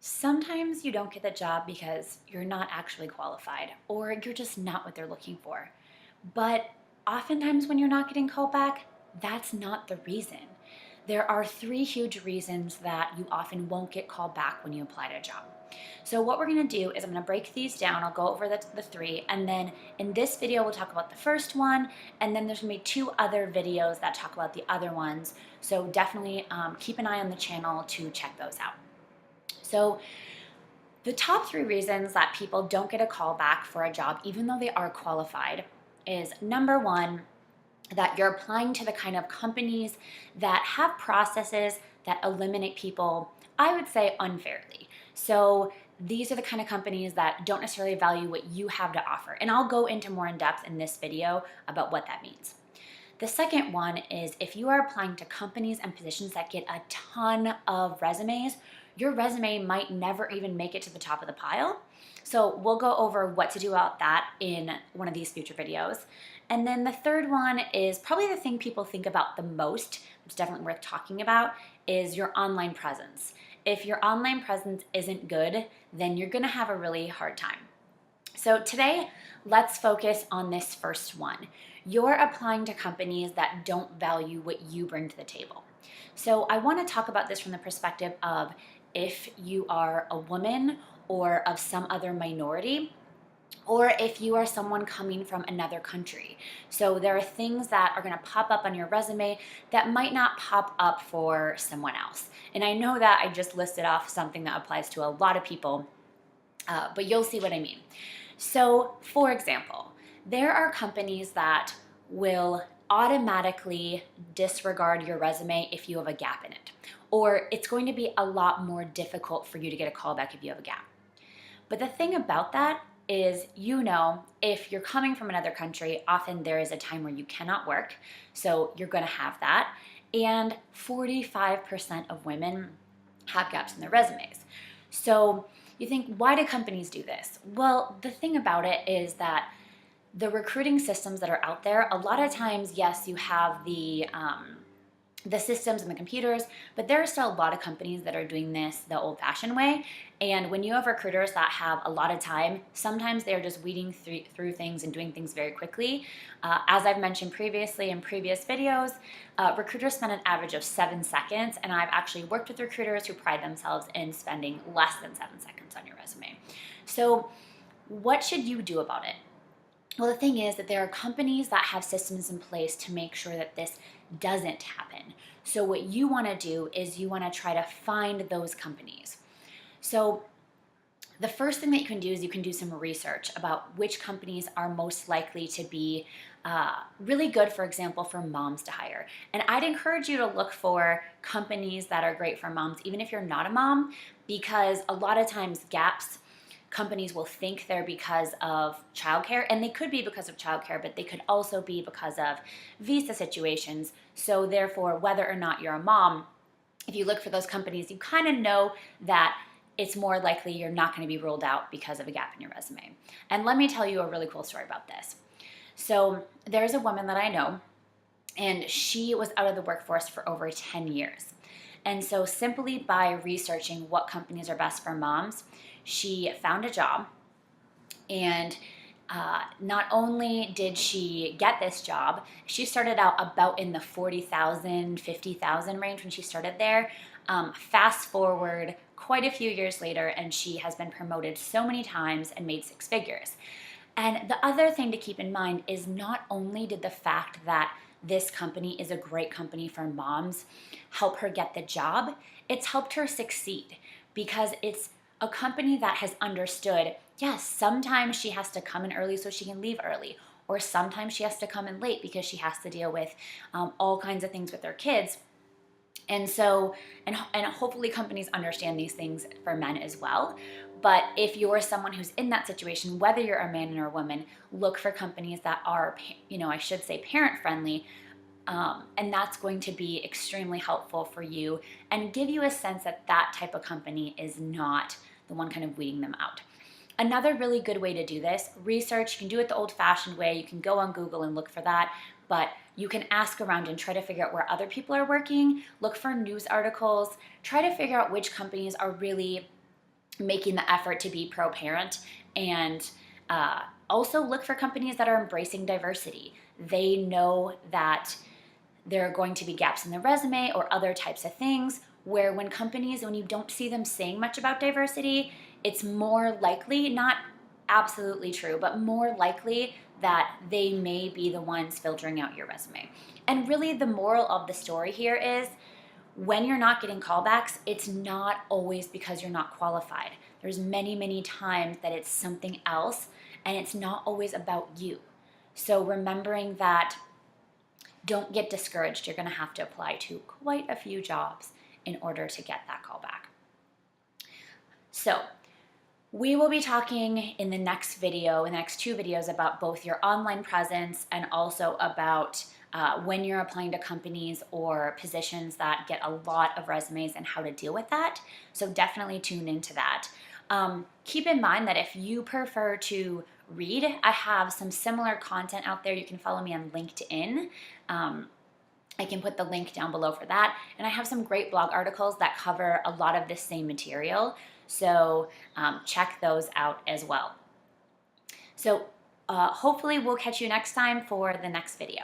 Sometimes you don't get the job because you're not actually qualified or you're just not what they're looking for. But oftentimes, when you're not getting called back, that's not the reason. There are three huge reasons that you often won't get called back when you apply to a job. So, what we're gonna do is I'm gonna break these down. I'll go over the three, and then in this video, we'll talk about the first one, and then there's gonna be two other videos that talk about the other ones. So, definitely keep an eye on the channel to check those out. So, the top three reasons that people don't get a call back for a job, even though they are qualified, is number one, that you're applying to the kind of companies that have processes that eliminate people, I would say, unfairly. So these are the kind of companies that don't necessarily value what you have to offer. And I'll go into more in depth in this video about what that means. The second one is if you are applying to companies and positions that get a ton of resumes, your resume might never even make it to the top of the pile. So we'll go over what to do about that in one of these future videos. And then the third one is probably the thing people think about the most, it's definitely worth talking about, is your online presence. If your online presence isn't good, then you're gonna have a really hard time. So today, let's focus on this first one. You're applying to companies that don't value what you bring to the table. So I want to talk about this from the perspective of if you are a woman or of some other minority, or if you are someone coming from another country. So there are things that are going to pop up on your resume that might not pop up for someone else. And I know that I just listed off something that applies to a lot of people, but you'll see what I mean. So, for example, there are companies that will automatically disregard your resume if you have a gap in it, or it's going to be a lot more difficult for you to get a callback if you have a gap. But the thing about that is, if you're coming from another country, often there is a time where you cannot work, so you're going to have that. And 45% of women have gaps in their resumes. So you think, why do companies do this? Well, the thing about it is that the recruiting systems that are out there, a lot of times, yes, you have the systems and the computers, but there are still a lot of companies that are doing this the old-fashioned way. And when you have recruiters that have a lot of time, sometimes they're just weeding through things and doing things very quickly. As I've mentioned previously in previous videos, recruiters spend an average of 7 seconds, and I've actually worked with recruiters who pride themselves in spending less than 7 seconds on your resume. So what should you do about it? Well, the thing is that there are companies that have systems in place to make sure that this doesn't happen. So what you want to do is you want to try to find those companies. So the first thing that you can do is you can do some research about which companies are most likely to be really good, for example, for moms to hire. And I'd encourage you to look for companies that are great for moms, even if you're not a mom, because a lot of times gaps, companies will think they're because of childcare, and they could be because of childcare, but they could also be because of visa situations. So therefore, whether or not you're a mom, if you look for those companies, you kind of know that it's more likely you're not going to be ruled out because of a gap in your resume. And let me tell you a really cool story about this. So there's a woman that I know, and she was out of the workforce for over 10 years. And so simply by researching what companies are best for moms, she found a job. And not only did she get this job, she started out about in the 40,000, 50,000 range when she started there. Fast forward quite a few years later, and she has been promoted so many times and made 6 figures. And the other thing to keep in mind is not only did the fact that this company is a great company for moms help her get the job, it's helped her succeed because it's a company that has understood, yes, sometimes she has to come in early so she can leave early, or sometimes she has to come in late because she has to deal with all kinds of things with her kids. And so, and hopefully companies understand these things for men as well. But if you're someone who's in that situation, whether you're a man or a woman, look for companies that are, I should say parent friendly. And that's going to be extremely helpful for you and give you a sense that that type of company is not the one kind of weeding them out. Another really good way to do this, research, you can do it the old-fashioned way. You can go on Google and look for that, but you can ask around and try to figure out where other people are working, look for news articles, try to figure out which companies are really making the effort to be pro-parent, and also look for companies that are embracing diversity. They know that there are going to be gaps in the resume or other types of things where when you don't see them saying much about diversity, it's more likely, not absolutely true, but more likely that they may be the ones filtering out your resume. And really the moral of the story here is when you're not getting callbacks, it's not always because you're not qualified. There's many, many times that it's something else, and it's not always about you. So remembering that, don't get discouraged. You're going to have to apply to quite a few jobs in order to get that callback. So we will be talking in the next video, in the next 2 videos, about both your online presence and also about when you're applying to companies or positions that get a lot of resumes and how to deal with that. So definitely tune into that. Keep in mind that if you prefer to read, I have some similar content out there. You can follow me on LinkedIn. I can put the link down below for that. And I have some great blog articles that cover a lot of this same material. So check those out as well. So hopefully we'll catch you next time for the next video.